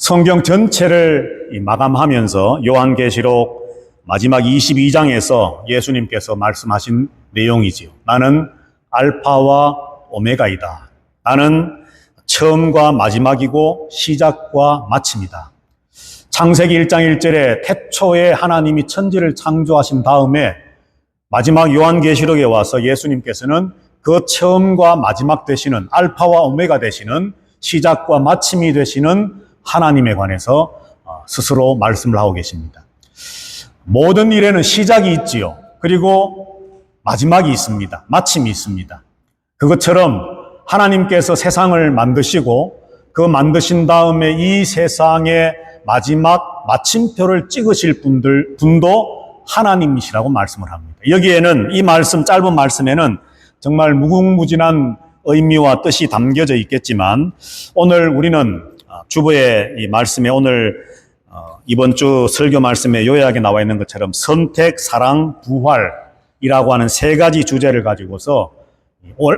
성경 전체를 마감하면서 요한계시록 마지막 22장에서 예수님께서 말씀하신 내용이지요. 나는 알파와 오메가이다. 나는 처음과 마지막이고 시작과 마침이다. 창세기 1장 1절에 태초에 하나님이 천지를 창조하신 다음에 마지막 요한계시록에 와서 예수님께서는 그 처음과 마지막 되시는 알파와 오메가 되시는 시작과 마침이 되시는 하나님에 관해서 스스로 말씀을 하고 계십니다. 모든 일에는 시작이 있지요. 그리고 마지막이 있습니다. 마침이 있습니다. 그것처럼 하나님께서 세상을 만드시고 그 만드신 다음에 이 세상의 마지막 마침표를 찍으실 분도 하나님이시라고 말씀을 합니다. 여기에는 이 말씀, 짧은 말씀에는 정말 무궁무진한 의미와 뜻이 담겨져 있겠지만 오늘 우리는 주보의 이 말씀에 오늘 이번 주 설교 말씀에 요약에 나와 있는 것처럼 선택, 사랑, 부활이라고 하는 세 가지 주제를 가지고서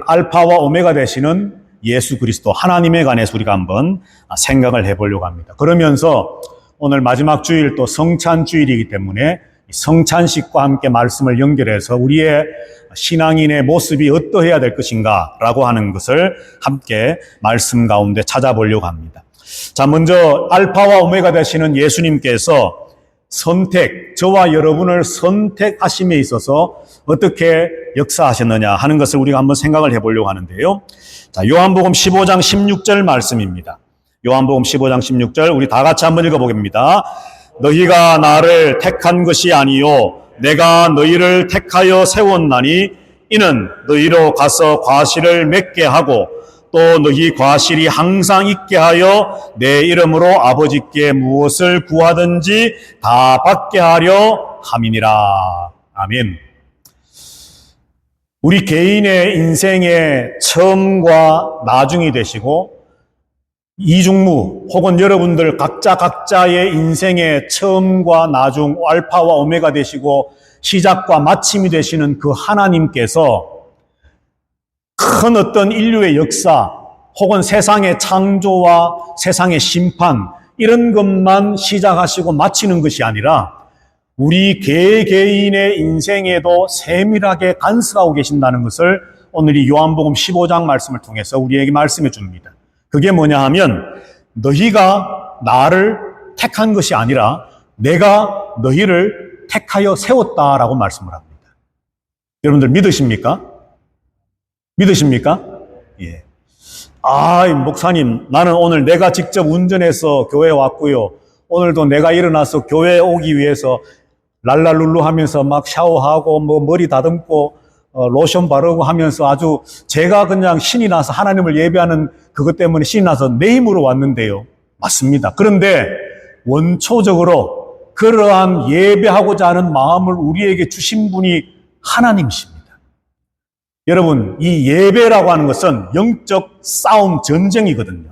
알파와 오메가 되시는 예수 그리스도 하나님에 관해서 우리가 한번 생각을 해보려고 합니다. 그러면서 오늘 마지막 주일 또 성찬 주일이기 때문에 성찬식과 함께 말씀을 연결해서 우리의 신앙인의 모습이 어떠해야 될 것인가 라고 하는 것을 함께 말씀 가운데 찾아보려고 합니다. 자, 먼저 알파와 오메가 되시는 예수님께서 저와 여러분을 선택하심에 있어서 어떻게 역사하셨느냐 하는 것을 우리가 한번 생각을 해보려고 하는데요. 자, 요한복음 15장 16절 말씀입니다. 요한복음 15장 16절 우리 다 같이 한번 읽어보겠습니다. 너희가 나를 택한 것이 아니요 내가 너희를 택하여 세웠나니 이는 너희로 가서 과실을 맺게 하고 또 너희 과실이 항상 있게 하여 내 이름으로 아버지께 무엇을 구하든지 다 받게 하려 함이니라. 아멘. 우리 개인의 인생의 처음과 나중이 되시고 이중무 혹은 여러분들 각자의 인생의 처음과 나중 알파와 오메가 되시고 시작과 마침이 되시는 그 하나님께서 큰 어떤 인류의 역사 혹은 세상의 창조와 세상의 심판 이런 것만 시작하시고 마치는 것이 아니라 우리 개개인의 인생에도 세밀하게 간섭하고 계신다는 것을 오늘 이 요한복음 15장 말씀을 통해서 우리에게 말씀해 줍니다. 그게 뭐냐 하면 너희가 나를 택한 것이 아니라 내가 너희를 택하여 세웠다라고 말씀을 합니다. 여러분들 믿으십니까? 믿으십니까? 예. 목사님, 나는 오늘 내가 직접 운전해서 교회에 왔고요. 오늘도 내가 일어나서 교회에 오기 위해서 랄랄룰루 하면서 막 샤워하고 머리 다듬고 로션 바르고 하면서 아주 제가 그냥 신이 나서 하나님을 예배하는 그것 때문에 신이 나서 내 힘으로 왔는데요. 맞습니다. 그런데 원초적으로 그러한 예배하고자 하는 마음을 우리에게 주신 분이 하나님이십니다. 여러분, 이 예배라고 하는 것은 영적 싸움, 전쟁이거든요.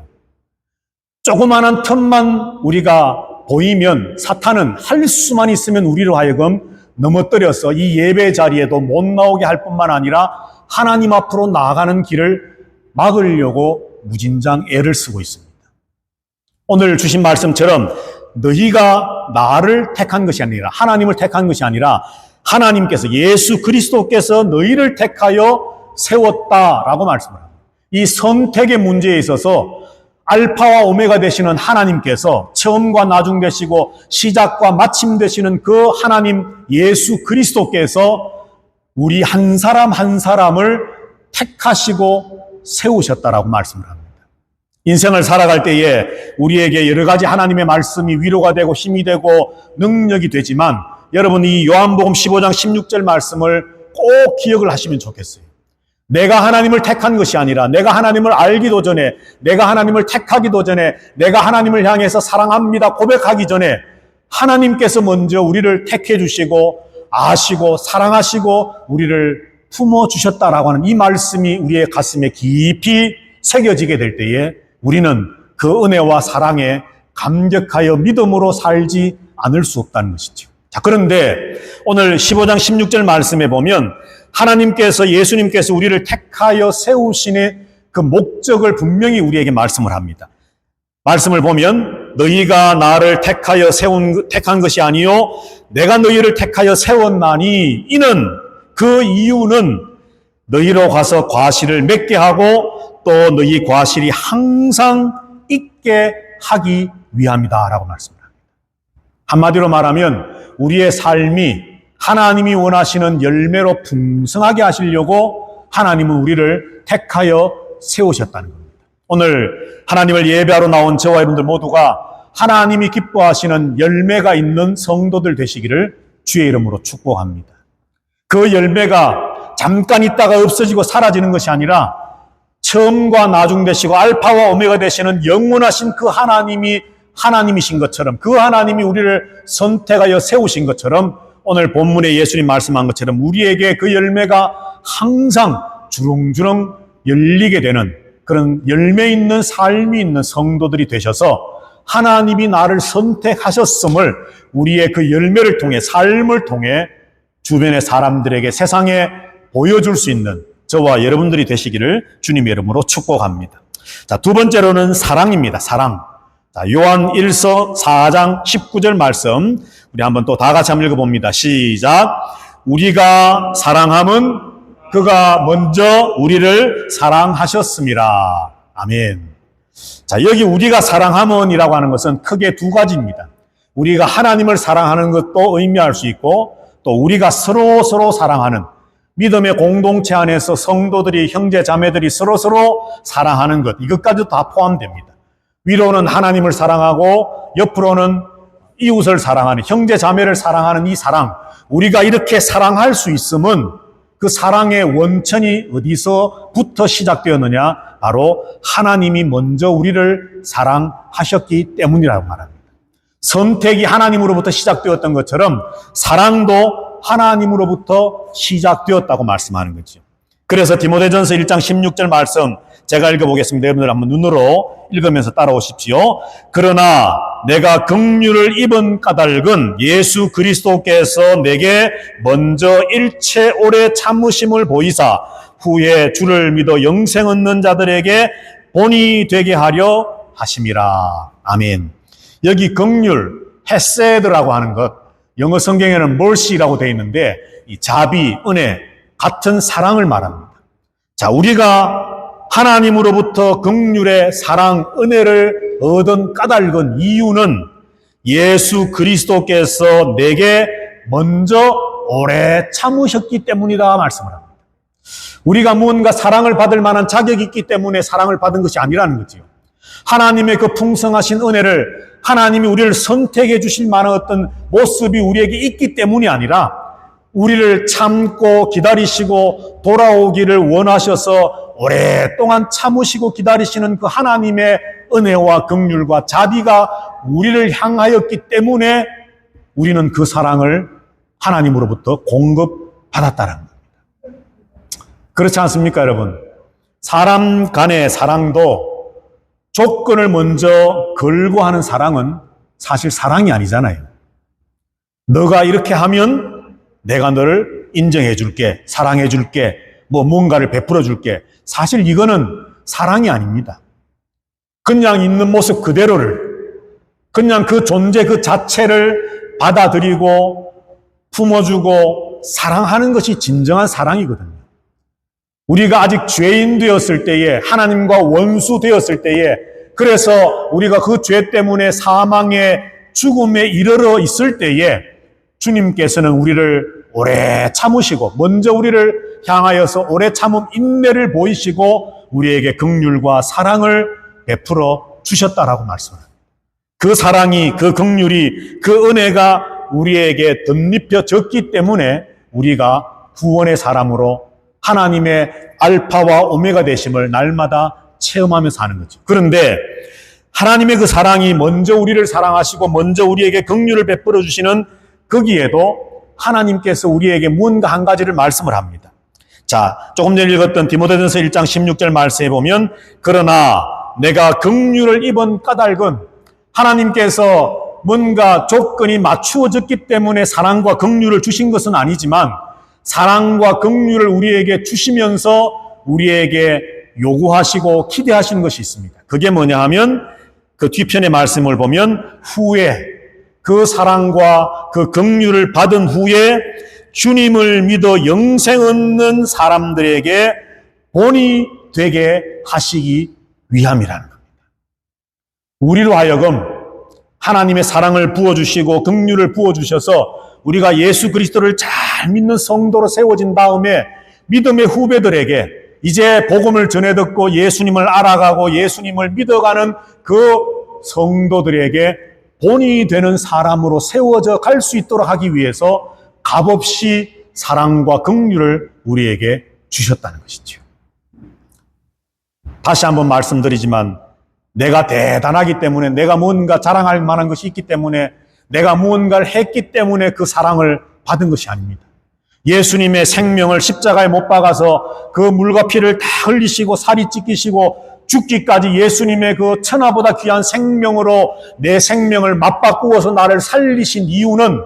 조그마한 틈만 우리가 보이면 사탄은 할 수만 있으면 우리로 하여금 넘어뜨려서 이 예배 자리에도 못 나오게 할 뿐만 아니라 하나님 앞으로 나아가는 길을 막으려고 무진장 애를 쓰고 있습니다. 오늘 주신 말씀처럼 너희가 나를 택한 것이 아니라 하나님을 택한 것이 아니라 하나님께서 예수 그리스도께서 너희를 택하여 세웠다라고 말씀을 합니다. 이 선택의 문제에 있어서 알파와 오메가 되시는 하나님께서 처음과 나중 되시고 시작과 마침 되시는 그 하나님 예수 그리스도께서 우리 한 사람 한 사람을 택하시고 세우셨다라고 말씀을 합니다. 인생을 살아갈 때에 우리에게 여러 가지 하나님의 말씀이 위로가 되고 힘이 되고 능력이 되지만 여러분 이 요한복음 15장 16절 말씀을 꼭 기억을 하시면 좋겠어요. 내가 하나님을 택한 것이 아니라 내가 하나님을 알기도 전에 내가 하나님을 택하기도 전에 내가 하나님을 향해서 사랑합니다 고백하기 전에 하나님께서 먼저 우리를 택해 주시고 아시고 사랑하시고 우리를 품어주셨다라고 하는 이 말씀이 우리의 가슴에 깊이 새겨지게 될 때에 우리는 그 은혜와 사랑에 감격하여 믿음으로 살지 않을 수 없다는 것이죠. 자, 그런데 오늘 15장 16절 말씀에 보면 하나님께서 예수님께서 우리를 택하여 세우신의 그 목적을 분명히 우리에게 말씀을 합니다. 말씀을 보면 너희가 나를 택한 것이 아니요 내가 너희를 택하여 세웠나니 이는 그 이유는 너희로 가서 과실을 맺게 하고 또 너희 과실이 항상 있게 하기 위함이다라고 말씀합니다. 한마디로 말하면 우리의 삶이 하나님이 원하시는 열매로 풍성하게 하시려고 하나님은 우리를 택하여 세우셨다는 겁니다. 오늘 하나님을 예배하러 나온 저와 여러분들 모두가 하나님이 기뻐하시는 열매가 있는 성도들 되시기를 주의 이름으로 축복합니다. 그 열매가 잠깐 있다가 없어지고 사라지는 것이 아니라 처음과 나중 되시고 알파와 오메가 되시는 영원하신 그 하나님이신 것처럼, 그 하나님이 우리를 선택하여 세우신 것처럼 오늘 본문에 예수님 말씀한 것처럼 우리에게 그 열매가 항상 주렁주렁 열리게 되는 그런 열매 있는 삶이 있는 성도들이 되셔서 하나님이 나를 선택하셨음을 우리의 그 열매를 통해, 삶을 통해 주변의 사람들에게, 세상에 보여줄 수 있는 저와 여러분들이 되시기를 주님의 이름으로 축복합니다. 자, 두 번째로는 사랑입니다. 사랑. 자, 요한 1서 4장 19절 말씀 우리 한번 또 다 같이 한번 읽어봅니다. 시작. 우리가 사랑함은 그가 먼저 우리를 사랑하셨습니다. 아멘. 자, 여기 우리가 사랑함은이라고 하는 것은 크게 두 가지입니다. 우리가 하나님을 사랑하는 것도 의미할 수 있고 또 우리가 서로 사랑하는 믿음의 공동체 안에서 성도들이, 형제 자매들이 서로 사랑하는 것, 이것까지도 다 포함됩니다. 위로는 하나님을 사랑하고 옆으로는 이웃을 사랑하는, 형제 자매를 사랑하는 이 사랑, 우리가 이렇게 사랑할 수 있음은 그 사랑의 원천이 어디서부터 시작되었느냐? 바로 하나님이 먼저 우리를 사랑하셨기 때문이라고 말합니다. 선택이 하나님으로부터 시작되었던 것처럼 사랑도 하나님으로부터 시작되었다고 말씀하는 거죠. 그래서 디모데전서 1장 16절 말씀 제가 읽어보겠습니다. 여러분들 한번 눈으로 읽으면서 따라오십시오. 그러나 내가 긍휼을 입은 까닭은 예수 그리스도께서 내게 먼저 일체 오래 참으심을 보이사 후에 주를 믿어 영생 얻는 자들에게 본이 되게 하려 하심이라. 아멘. 여기 긍휼, 헤세드라고 하는 것, 영어 성경에는 mercy라고 되어 있는데 이 자비, 은혜, 같은 사랑을 말합니다. 자, 우리가 하나님으로부터 긍휼의 사랑, 은혜를 얻은 까닭은, 이유는 예수 그리스도께서 내게 먼저 오래 참으셨기 때문이다 말씀을 합니다. 우리가 무언가 사랑을 받을 만한 자격이 있기 때문에 사랑을 받은 것이 아니라는 거지요. 하나님의 그 풍성하신 은혜를, 하나님이 우리를 선택해 주실 만한 어떤 모습이 우리에게 있기 때문이 아니라 우리를 참고 기다리시고 돌아오기를 원하셔서 오랫동안 참으시고 기다리시는 그 하나님의 은혜와 긍휼과 자비가 우리를 향하였기 때문에 우리는 그 사랑을 하나님으로부터 공급받았다는 겁니다. 그렇지 않습니까, 여러분? 사람 간의 사랑도 조건을 먼저 걸고 하는 사랑은 사실 사랑이 아니잖아요. 너가 이렇게 하면 내가 너를 인정해 줄게, 사랑해 줄게, 뭔가를 베풀어 줄게. 사실 이거는 사랑이 아닙니다. 그냥 있는 모습 그대로를, 그냥 그 존재 그 자체를 받아들이고 품어주고 사랑하는 것이 진정한 사랑이거든요. 우리가 아직 죄인 되었을 때에, 하나님과 원수 되었을 때에, 그래서 우리가 그 죄 때문에 사망의 죽음에 이르러 있을 때에 주님께서는 우리를 오래 참으시고 먼저 우리를 향하여서 오래 참음 인내를 보이시고 우리에게 긍휼과 사랑을 베풀어 주셨다라고 말씀합니다. 그 사랑이, 그 긍휼이, 그 은혜가 우리에게 덧입혀졌기 때문에 우리가 구원의 사람으로 하나님의 알파와 오메가 되심을 날마다 체험하면서 사는 거죠. 그런데 하나님의 그 사랑이 먼저 우리를 사랑하시고 먼저 우리에게 긍휼을 베풀어 주시는 거기에도 하나님께서 우리에게 무언가 한 가지를 말씀을 합니다. 자, 조금 전에 읽었던 디모데전서 1장 16절 말씀에 보면 그러나 내가 긍휼을 입은 까닭은, 하나님께서 뭔가 조건이 맞추어졌기 때문에 사랑과 긍휼을 주신 것은 아니지만 사랑과 긍휼을 우리에게 주시면서 우리에게 요구하시고 기대하시는 것이 있습니다. 그게 뭐냐 하면 그 뒤편의 말씀을 보면 후에 그 사랑과 그 긍휼을 받은 후에 주님을 믿어 영생 얻는 사람들에게 본이 되게 하시기 위함이라는 겁니다. 우리로 하여금 하나님의 사랑을 부어주시고 긍휼을 부어주셔서 우리가 예수 그리스도를 잘 믿는 성도로 세워진 다음에 믿음의 후배들에게 이제 복음을 전해 듣고 예수님을 알아가고 예수님을 믿어가는 그 성도들에게 본이 되는 사람으로 세워져 갈 수 있도록 하기 위해서 값없이 사랑과 긍휼을 우리에게 주셨다는 것이죠. 다시 한번 말씀드리지만 내가 대단하기 때문에, 내가 뭔가 자랑할 만한 것이 있기 때문에, 내가 무언가를 했기 때문에 그 사랑을 받은 것이 아닙니다. 예수님의 생명을 십자가에 못 박아서 그 물과 피를 다 흘리시고 살이 찢기시고 죽기까지 예수님의 그 천하보다 귀한 생명으로 내 생명을 맞바꾸어서 나를 살리신 이유는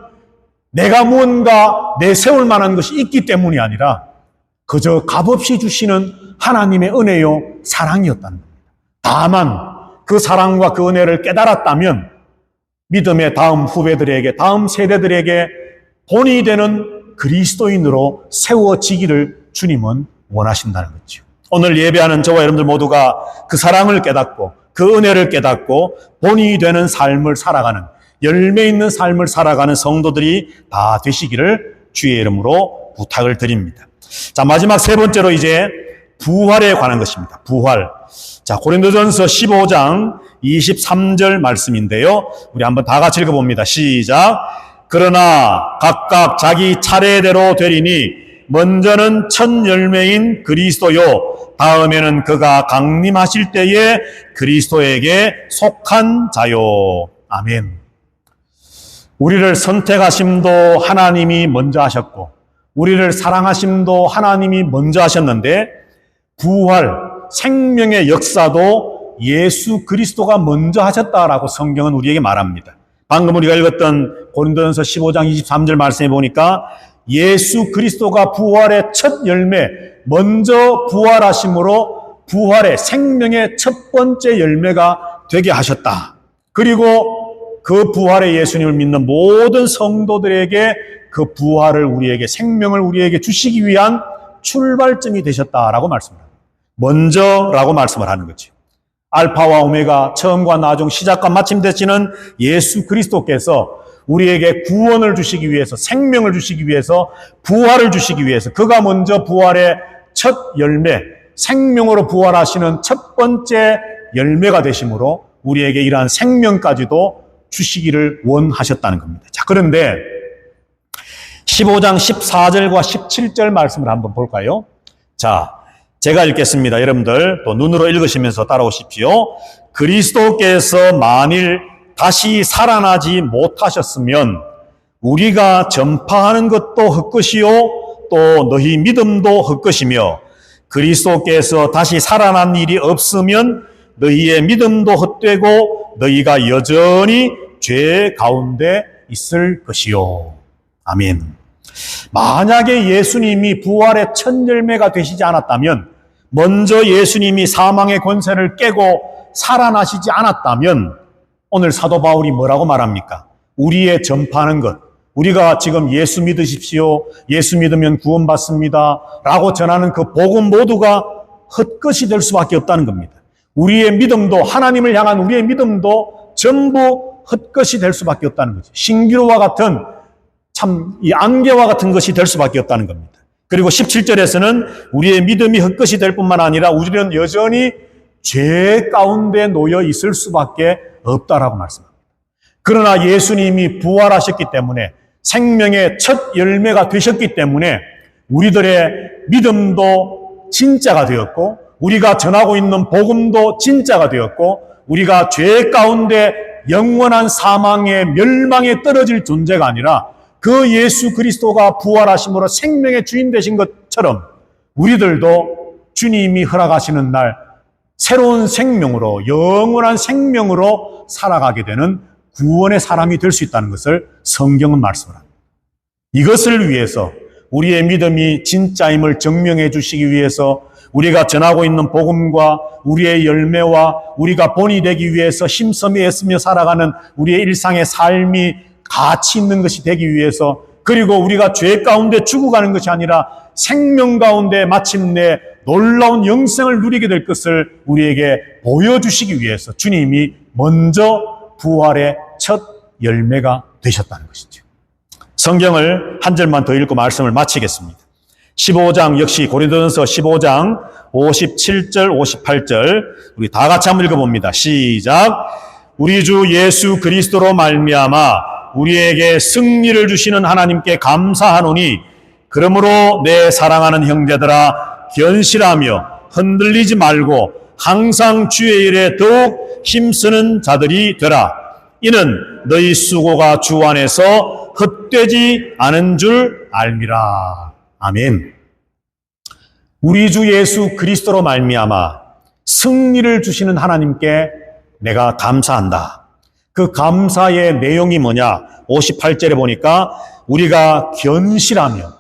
내가 무언가 내세울 만한 것이 있기 때문이 아니라 그저 값없이 주시는 하나님의 은혜요 사랑이었다는 겁니다. 다만 그 사랑과 그 은혜를 깨달았다면 믿음의 다음 후배들에게, 다음 세대들에게 본이 되는 그리스도인으로 세워지기를 주님은 원하신다는 거죠. 오늘 예배하는 저와 여러분들 모두가 그 사랑을 깨닫고 그 은혜를 깨닫고 본이 되는 삶을 살아가는, 열매 있는 삶을 살아가는 성도들이 다 되시기를 주의 이름으로 부탁을 드립니다. 자, 마지막 세 번째로 이제 부활에 관한 것입니다. 부활. 자, 고린도전서 15장 23절 말씀인데요. 우리 한번 다 같이 읽어봅니다. 시작. 그러나 각각 자기 차례대로 되리니 먼저는 첫 열매인 그리스도요, 다음에는 그가 강림하실 때에 그리스도에게 속한 자요. 아멘. 우리를 선택하심도 하나님이 먼저 하셨고 우리를 사랑하심도 하나님이 먼저 하셨는데 부활, 생명의 역사도 예수 그리스도가 먼저 하셨다라고 성경은 우리에게 말합니다. 방금 우리가 읽었던 고린도전서 15장 23절 말씀해 보니까 예수 그리스도가 부활의 첫 열매, 먼저 부활하심으로 부활의 생명의 첫 번째 열매가 되게 하셨다. 그리고 그 부활의 예수님을 믿는 모든 성도들에게 그 부활을 우리에게, 생명을 우리에게 주시기 위한 출발점이 되셨다라고 말씀합니다. 먼저라고 말씀을 하는 거죠. 알파와 오메가, 처음과 나중, 시작과 마침 되시는 예수 그리스도께서 우리에게 구원을 주시기 위해서, 생명을 주시기 위해서, 부활을 주시기 위해서 그가 먼저 부활의 첫 열매, 생명으로 부활하시는 첫 번째 열매가 되심으로 우리에게 이러한 생명까지도 주시기를 원하셨다는 겁니다. 자, 그런데 15장 14절과 17절 말씀을 한번 볼까요? 자, 제가 읽겠습니다. 여러분들 또 눈으로 읽으시면서 따라오십시오. 그리스도께서 만일 다시 살아나지 못하셨으면 우리가 전파하는 것도 헛것이요 또 너희 믿음도 헛것이며 그리스도께서 다시 살아난 일이 없으면 너희의 믿음도 헛되고 너희가 여전히 죄 가운데 있을 것이요. 아멘. 만약에 예수님이 부활의 첫 열매가 되시지 않았다면, 먼저 예수님이 사망의 권세를 깨고 살아나시지 않았다면 오늘 사도 바울이 뭐라고 말합니까? 우리의 전파하는 것, 우리가 지금 예수 믿으십시오, 예수 믿으면 구원받습니다 라고 전하는 그 복음 모두가 헛것이 될 수밖에 없다는 겁니다. 우리의 믿음도, 하나님을 향한 우리의 믿음도 전부 헛것이 될 수밖에 없다는 거죠. 신기루와 같은 참 이 안개와 같은 것이 될 수밖에 없다는 겁니다. 그리고 17절에서는 우리의 믿음이 헛것이 될 뿐만 아니라 우리는 여전히 죄 가운데 놓여 있을 수밖에 없다라고 말씀합니다. 그러나 예수님이 부활하셨기 때문에, 생명의 첫 열매가 되셨기 때문에 우리들의 믿음도 진짜가 되었고 우리가 전하고 있는 복음도 진짜가 되었고 우리가 죄 가운데 영원한 사망의 멸망에 떨어질 존재가 아니라 그 예수 그리스도가 부활하심으로 생명의 주인 되신 것처럼 우리들도 주님이 허락하시는 날 새로운 생명으로, 영원한 생명으로 살아가게 되는 구원의 사람이 될 수 있다는 것을 성경은 말씀을 합니다. 이것을 위해서, 우리의 믿음이 진짜임을 증명해 주시기 위해서, 우리가 전하고 있는 복음과 우리의 열매와 우리가 본이 되기 위해서 힘쓰며 애쓰며 살아가는 우리의 일상의 삶이 가치 있는 것이 되기 위해서, 그리고 우리가 죄 가운데 죽어가는 것이 아니라 생명 가운데 마침내 놀라운 영생을 누리게 될 것을 우리에게 보여주시기 위해서 주님이 먼저 부활의 첫 열매가 되셨다는 것이죠. 성경을 한 절만 더 읽고 말씀을 마치겠습니다. 15장 역시 고린도전서 15장 57절 58절 우리 다 같이 한번 읽어봅니다. 시작. 우리 주 예수 그리스도로 말미암아 우리에게 승리를 주시는 하나님께 감사하노니 그러므로 내 사랑하는 형제들아 견실하며 흔들리지 말고 항상 주의 일에 더욱 힘쓰는 자들이 되라. 이는 너희 수고가 주 안에서 헛되지 않은 줄 알미라. 아멘. 우리 주 예수 그리스도로 말미암아 승리를 주시는 하나님께 내가 감사한다. 그 감사의 내용이 뭐냐? 58절에 보니까 우리가 견실하며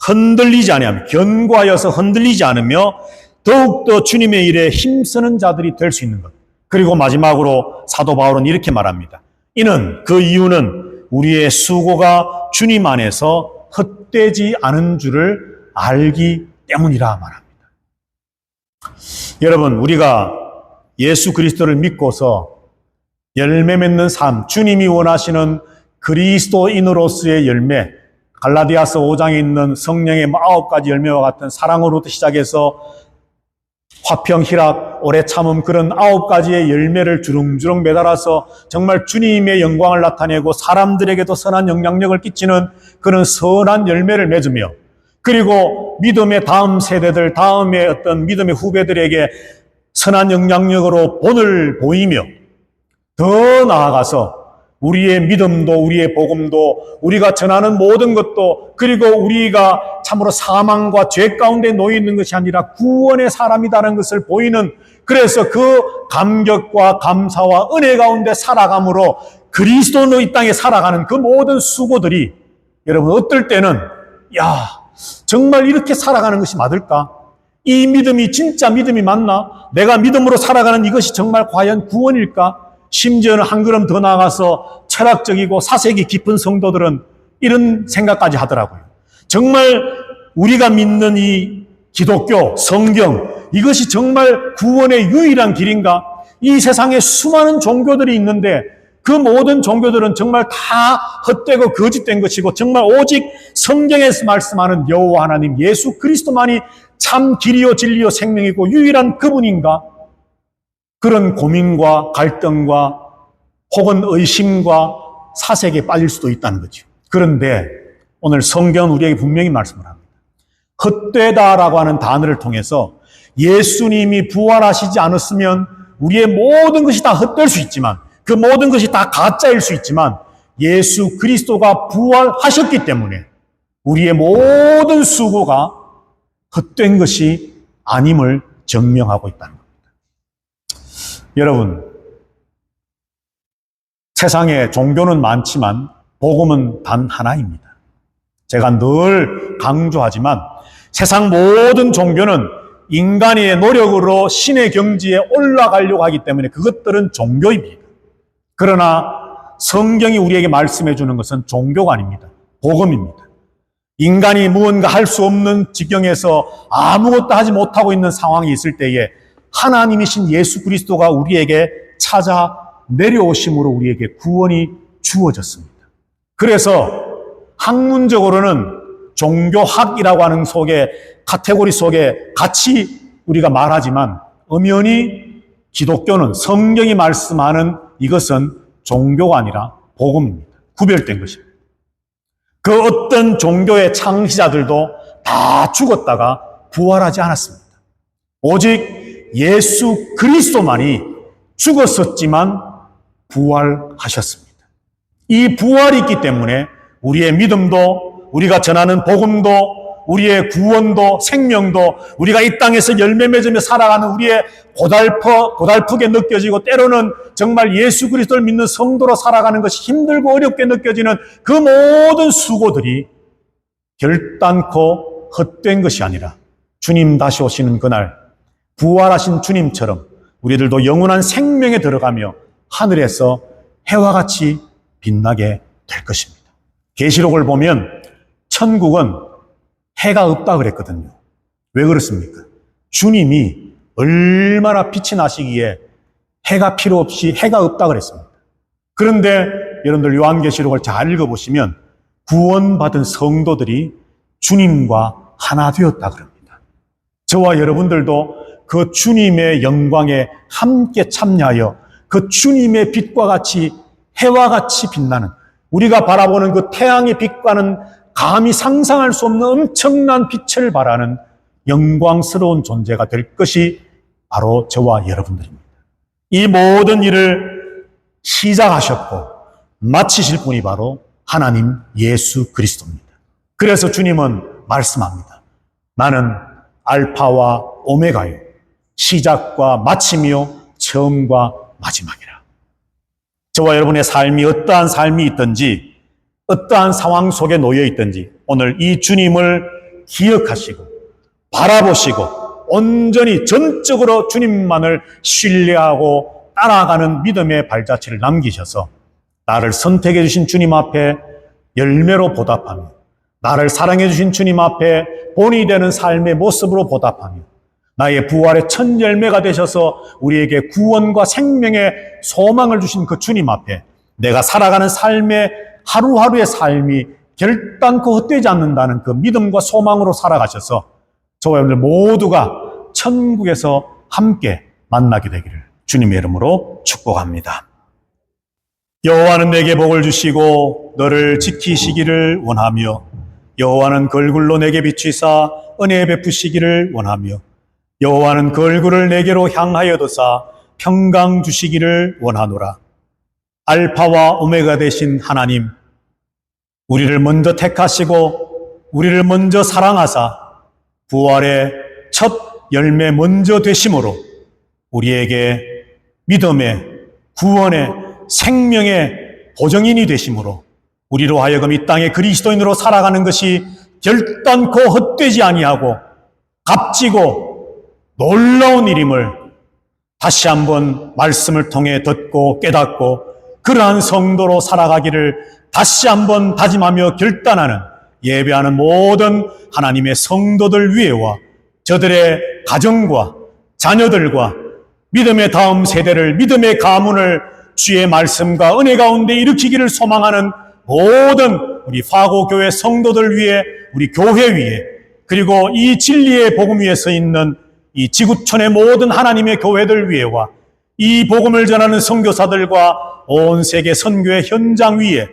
흔들리지 않으며 견고하여서 흔들리지 않으며 더욱더 주님의 일에 힘쓰는 자들이 될 수 있는 것. 그리고 마지막으로 사도 바울은 이렇게 말합니다. 이는 그 이유는 우리의 수고가 주님 안에서 헛되지 않은 줄을 알기 때문이라 말합니다. 여러분, 우리가 예수 그리스도를 믿고서 열매 맺는 삶, 주님이 원하시는 그리스도인으로서의 열매, 갈라디아서 5장에 있는 성령의 9가지 열매와 같은 사랑으로부터 시작해서 화평, 희락, 오래 참음, 그런 9가지의 열매를 주렁주렁 매달아서 정말 주님의 영광을 나타내고 사람들에게도 선한 영향력을 끼치는 그런 선한 열매를 맺으며, 그리고 믿음의 다음 세대들, 다음의 어떤 믿음의 후배들에게 선한 영향력으로 본을 보이며, 더 나아가서 우리의 믿음도 우리의 복음도 우리가 전하는 모든 것도, 그리고 우리가 참으로 사망과 죄 가운데 놓여 있는 것이 아니라 구원의 사람이라는 것을 보이는, 그래서 그 감격과 감사와 은혜 가운데 살아감으로 그리스도로 이 땅에 살아가는 그 모든 수고들이, 여러분 어떨 때는 정말 이렇게 살아가는 것이 맞을까? 이 믿음이 진짜 믿음이 맞나? 내가 믿음으로 살아가는 이것이 정말 과연 구원일까? 심지어는 한 걸음 더 나아가서 철학적이고 사색이 깊은 성도들은 이런 생각까지 하더라고요. 정말 우리가 믿는 이 기독교, 성경, 이것이 정말 구원의 유일한 길인가? 이 세상에 수많은 종교들이 있는데 그 모든 종교들은 정말 다 헛되고 거짓된 것이고 정말 오직 성경에서 말씀하는 여호와 하나님 예수 그리스도만이 참 길이요 진리요 생명이고 유일한 그분인가? 그런 고민과 갈등과 혹은 의심과 사색에 빠질 수도 있다는 거죠. 그런데 오늘 성경은 우리에게 분명히 말씀을 합니다. 헛되다라고 하는 단어를 통해서 예수님이 부활하시지 않았으면 우리의 모든 것이 다 헛될 수 있지만, 그 모든 것이 다 가짜일 수 있지만, 예수 그리스도가 부활하셨기 때문에 우리의 모든 수고가 헛된 것이 아님을 증명하고 있다는 겁니다. 여러분, 세상에 종교는 많지만 복음은 단 하나입니다. 제가 늘 강조하지만 세상 모든 종교는 인간의 노력으로 신의 경지에 올라가려고 하기 때문에 그것들은 종교입니다. 그러나 성경이 우리에게 말씀해 주는 것은 종교가 아닙니다. 복음입니다. 인간이 무언가 할 수 없는 지경에서 아무것도 하지 못하고 있는 상황이 있을 때에 하나님이신 예수 그리스도가 우리에게 찾아 내려오심으로 우리에게 구원이 주어졌습니다. 그래서 학문적으로는 종교학이라고 하는 속에 카테고리 속에 같이 우리가 말하지만 엄연히 기독교는 성경이 말씀하는 이것은 종교가 아니라 복음입니다. 구별된 것입니다. 그 어떤 종교의 창시자들도 다 죽었다가 부활하지 않았습니다. 오직 예수 그리스도만이 죽었었지만 부활하셨습니다. 이 부활이 있기 때문에 우리의 믿음도, 우리가 전하는 복음도, 우리의 구원도, 생명도, 우리가 이 땅에서 열매 맺으며 살아가는 우리의 고달프게 느껴지고 때로는 정말 예수 그리스도를 믿는 성도로 살아가는 것이 힘들고 어렵게 느껴지는 그 모든 수고들이 결단코 헛된 것이 아니라 주님 다시 오시는 그날 부활하신 주님처럼 우리들도 영원한 생명에 들어가며 하늘에서 해와 같이 빛나게 될 것입니다. 계시록을 보면 천국은 해가 없다 그랬거든요. 왜 그렇습니까? 주님이 얼마나 빛이 나시기에 해가 필요 없이 해가 없다 그랬습니다. 그런데 여러분들 요한계시록을 잘 읽어보시면 구원받은 성도들이 주님과 하나 되었다 그럽니다. 저와 여러분들도 그 주님의 영광에 함께 참여하여 그 주님의 빛과 같이 해와 같이 빛나는, 우리가 바라보는 그 태양의 빛과는 감히 상상할 수 없는 엄청난 빛을 발하는 영광스러운 존재가 될 것이 바로 저와 여러분들입니다. 이 모든 일을 시작하셨고 마치실 분이 바로 하나님 예수 그리스도입니다. 그래서 주님은 말씀합니다. 나는 알파와 오메가요, 시작과 마침이요 처음과 마지막이라. 저와 여러분의 삶이 어떠한 삶이 있든지 어떠한 상황 속에 놓여 있든지 오늘 이 주님을 기억하시고 바라보시고 온전히 전적으로 주님만을 신뢰하고 따라가는 믿음의 발자취를 남기셔서 나를 선택해 주신 주님 앞에 열매로 보답하며 나를 사랑해 주신 주님 앞에 본이 되는 삶의 모습으로 보답하며 나의 부활의 첫 열매가 되셔서 우리에게 구원과 생명의 소망을 주신 그 주님 앞에 내가 살아가는 삶의 하루하루의 삶이 결단코 헛되지 않는다는 그 믿음과 소망으로 살아가셔서 저와 여러분들 모두가 천국에서 함께 만나게 되기를 주님의 이름으로 축복합니다. 여호와는 내게 복을 주시고 너를 지키시기를 원하며 여호와는 그 얼굴로 내게 비추사 은혜 베푸시기를 원하며 여호와는 그 얼굴을 내게로 향하여 두사 평강 주시기를 원하노라. 알파와 오메가 되신 하나님, 우리를 먼저 택하시고 우리를 먼저 사랑하사 부활의 첫 열매 먼저 되심으로 우리에게 믿음의 구원의 생명의 보정인이 되심으로 우리로 하여금 이 땅의 그리스도인으로 살아가는 것이 결단코 헛되지 아니하고 값지고 놀라운 일임을 다시 한번 말씀을 통해 듣고 깨닫고 그러한 성도로 살아가기를 다시 한번 다짐하며 결단하는 예배하는 모든 하나님의 성도들 위에와 저들의 가정과 자녀들과 믿음의 다음 세대를, 믿음의 가문을 주의 말씀과 은혜 가운데 일으키기를 소망하는 모든 우리 화고교회 성도들 위에, 우리 교회 위에, 그리고 이 진리의 복음 위에 서 있는 이 지구촌의 모든 하나님의 교회들 위에와 이 복음을 전하는 선교사들과 온 세계 선교의 현장 위에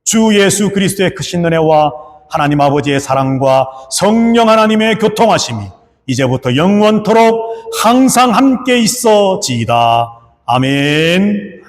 주 예수 그리스도의 크신 은혜와 하나님 아버지의 사랑과 성령 하나님의 교통하심이 이제부터 영원토록 항상 함께 있어지이다. 아멘.